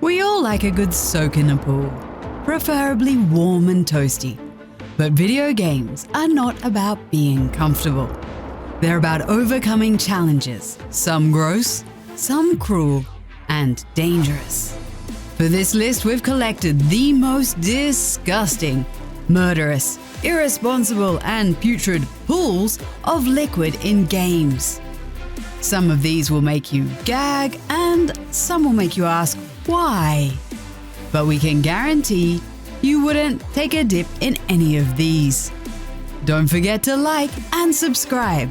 We all like a good soak in a pool, preferably warm and toasty. But video games are not about being comfortable. They're about overcoming challenges, some gross, some cruel, and dangerous. For this list, we've collected the most disgusting, murderous, irresponsible, and putrid pools of liquid in games. Some of these will make you gag, and some will make you ask why. But we can guarantee you wouldn't take a dip in any of these. Don't forget to like and subscribe.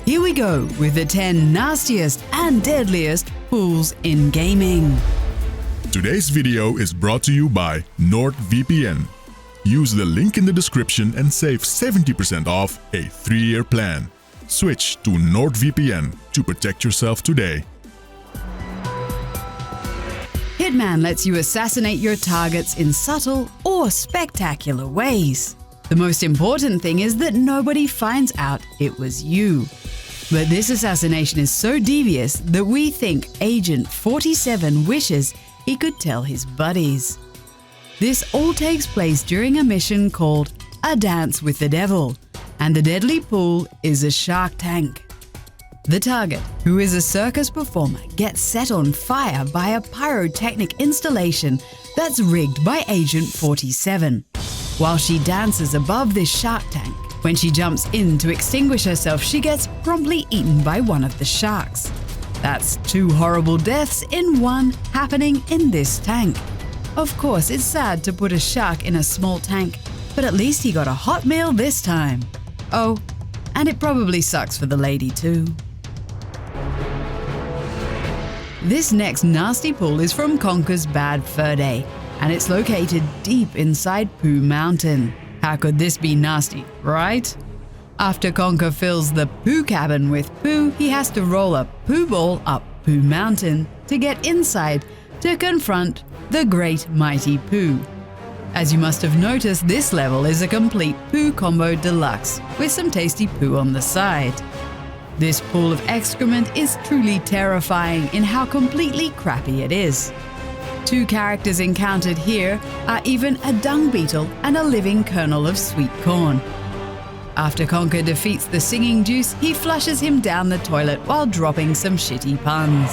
Here we go with the 10 nastiest and deadliest pools in gaming. Today's video is brought to you by NordVPN. Use the link in the description and save 70% off a 3-year plan. Switch to NordVPN to protect yourself today. Hitman lets you assassinate your targets in subtle or spectacular ways. The most important thing is that nobody finds out it was you. But this assassination is so devious that we think Agent 47 wishes he could tell his buddies. This all takes place during a mission called A Dance with the Devil, and the deadly pool is a shark tank. The target, who is a circus performer, gets set on fire by a pyrotechnic installation that's rigged by Agent 47. While she dances above this shark tank, when she jumps in to extinguish herself, she gets promptly eaten by one of the sharks. That's 2 horrible deaths in one happening in this tank. Of course, it's sad to put a shark in a small tank, but at least he got a hot meal this time. Oh, and it probably sucks for the lady too. This next nasty pool is from CONKER'S Bad Fur Day, and it's located deep inside Pooh Mountain. How could this be nasty, right? After Conker fills the Pooh cabin with poo, he has to roll a poo ball up Pooh Mountain to get inside to confront the great mighty Pooh. As you must have noticed, this level is a complete poo combo deluxe with some tasty poo on the side. This pool of excrement is truly terrifying in how completely crappy it is. 2 characters encountered here are even a dung beetle and a living kernel of sweet corn. After Conker defeats the singing juice, he flushes him down the toilet while dropping some shitty puns.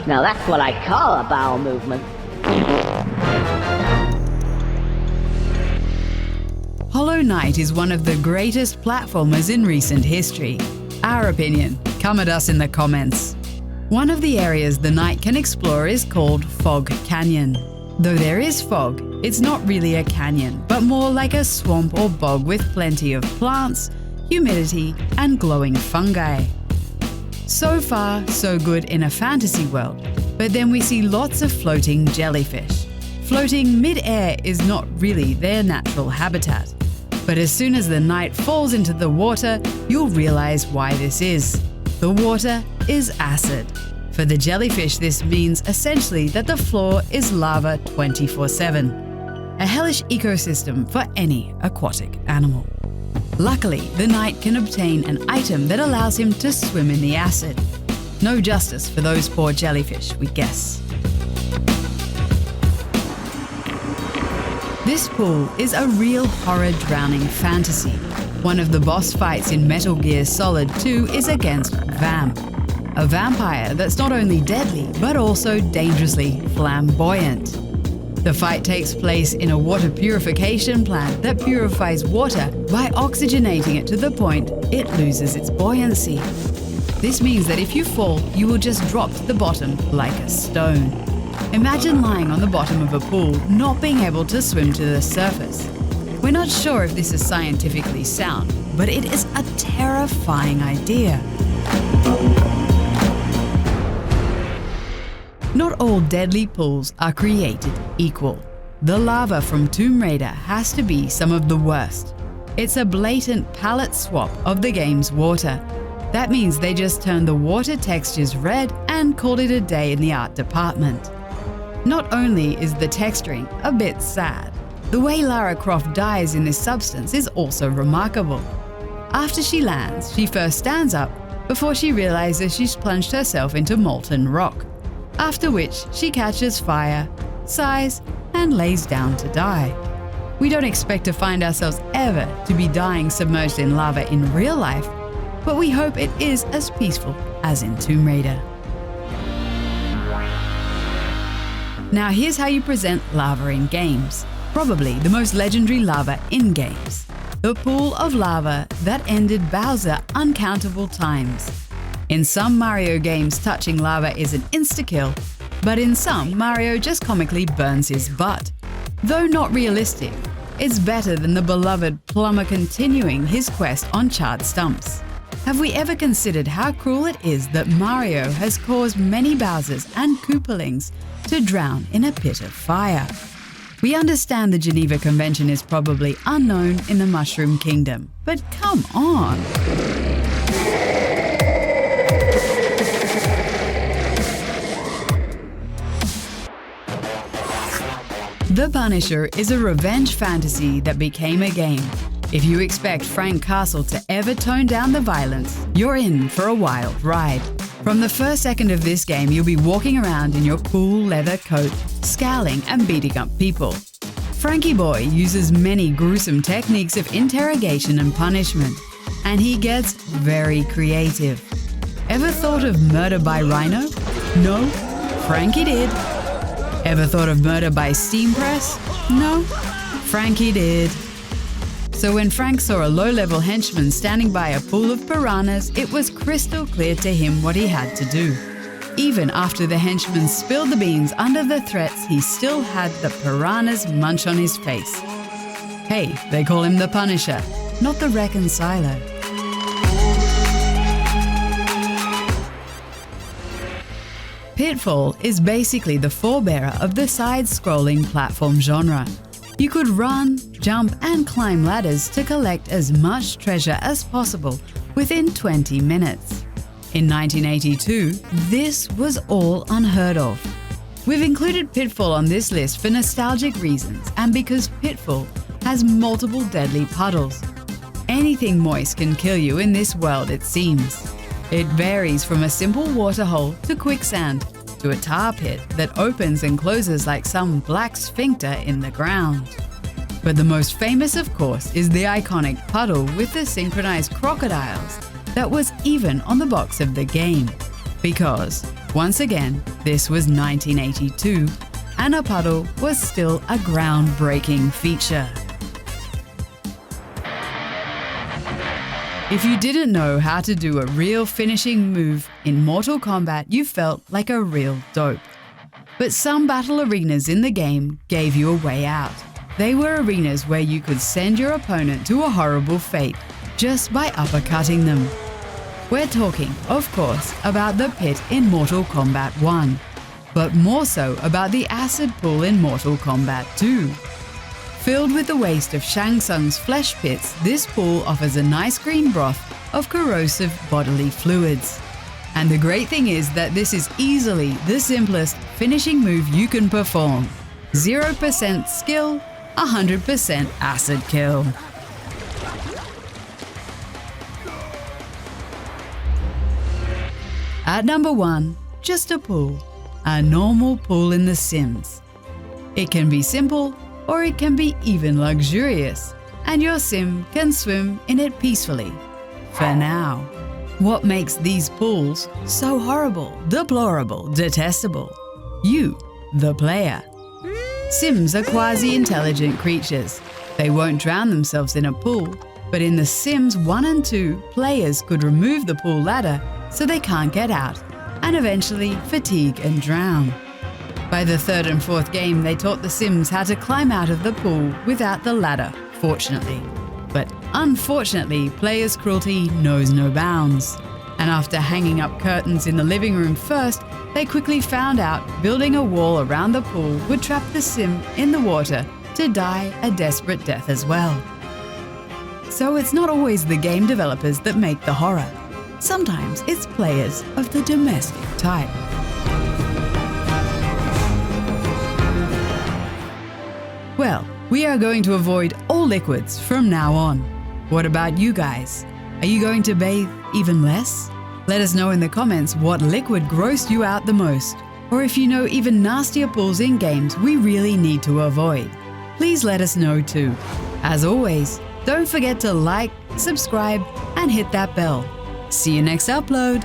Now that's what I call a bowel movement. Hollow Knight is one of the greatest platformers in recent history. Our opinion? Come at us in the comments. One of the areas the knight can explore is called Fog Canyon. Though there is fog, it's not really a canyon, but more like a swamp or bog with plenty of plants, humidity, and glowing fungi. So far, so good in a fantasy world, but then we see lots of floating jellyfish. Floating mid-air is not really their natural habitat. But as soon as the knight falls into the water, you'll realize why this is. The water is acid. For the jellyfish, this means essentially that the floor is lava 24/7. A hellish ecosystem for any aquatic animal. Luckily, the knight can obtain an item that allows him to swim in the acid. No justice for those poor jellyfish, we guess. This pool is a real horror drowning fantasy. One of the boss fights in Metal Gear Solid 2 is against Vamp, a vampire that's not only deadly but also dangerously flamboyant. The fight takes place in a water purification plant that purifies water by oxygenating it to the point it loses its buoyancy. This means that if you fall, you will just drop to the bottom like a stone. Imagine lying on the bottom of a pool, not being able to swim to the surface. We're not sure if this is scientifically sound, but it is a terrifying idea. Not all deadly pools are created equal. The lava from Tomb Raider has to be some of the worst. It's a blatant palette swap of the game's water. That means they just turned the water textures red and called it a day in the art department. Not only is the texturing a bit sad, the way Lara Croft dies in this substance is also remarkable. After she lands, she first stands up, before she realizes she's plunged herself into molten rock, after which she catches fire, sighs, and lays down to die. We don't expect to find ourselves ever to be dying submerged in lava in real life, but we hope it is as peaceful as in Tomb Raider. Now here's how you present lava in games. Probably the most legendary lava in games. The pool of lava that ended Bowser uncountable times. In some Mario games, touching lava is an insta-kill, but in some, Mario just comically burns his butt. Though not realistic, it's better than the beloved plumber continuing his quest on charred stumps. Have we ever considered how cruel it is that Mario has caused many Bowsers and Koopalings to drown in a pit of fire? We understand the Geneva Convention is probably unknown in the Mushroom Kingdom, but come on! The Punisher is a revenge fantasy that became a game. If you expect Frank Castle to ever tone down the violence, you're in for a wild ride. From the first second of this game, you'll be walking around in your cool leather coat, scowling and beating up people. Frankie Boy uses many gruesome techniques of interrogation and punishment, and he gets very creative. Ever thought of murder by Rhino? No? Frankie did. Ever thought of murder by steam press? No? Frankie did. So when Frank saw a low-level henchman standing by a pool of piranhas, it was crystal clear to him what he had to do. Even after the henchman spilled the beans under the threats, he still had the piranha's munch on his face. Hey, they call him the Punisher, not the Reconciler. Pitfall is basically the forebearer of the side-scrolling platform genre. You could run, jump, and climb ladders to collect as much treasure as possible within 20 minutes. In 1982, this was all unheard of. We've included Pitfall on this list for nostalgic reasons and because Pitfall has multiple deadly puddles. Anything moist can kill you in this world, it seems. It varies from a simple waterhole to quicksand, to a tar pit that opens and closes like some black sphincter in the ground. But the most famous, of course, is the iconic puddle with the synchronized crocodiles that was even on the box of the game. Because, once again, this was 1982, and a puddle was still a groundbreaking feature. If you didn't know how to do a real finishing move in Mortal Kombat, you felt like a real dope. But some battle arenas in the game gave you a way out. They were arenas where you could send your opponent to a horrible fate just by uppercutting them. We're talking, of course, about the pit in Mortal Kombat 1, but more so about the acid pool in Mortal Kombat 2. Filled with the waste of Shang Tsung's flesh pits, this pool offers a nice green broth of corrosive bodily fluids. And the great thing is that this is easily the simplest finishing move you can perform. 0% skill, 100% acid kill. At number 1, just a pool. A normal pool in The Sims. It can be simple, or it can be even luxurious, and your sim can swim in it peacefully. For now. What makes these pools so horrible, deplorable, detestable? You, the player. Sims are quasi-intelligent creatures. They won't drown themselves in a pool, but in The Sims 1 and 2, players could remove the pool ladder so they can't get out, and eventually fatigue and drown. By the third and fourth game, they taught the Sims how to climb out of the pool without the ladder, fortunately. But unfortunately, players' cruelty knows no bounds. And after hanging up curtains in the living room first, they quickly found out building a wall around the pool would trap the Sim in the water to die a desperate death as well. So it's not always the game developers that make the horror. Sometimes it's players of the domestic type. Well, we are going to avoid all liquids from now on. What about you guys? Are you going to bathe even less? Let us know in the comments what liquid grossed you out the most, or if you know even nastier pulls in games we really need to avoid. Please let us know too. As always, don't forget to like, subscribe, and hit that bell. See you next upload.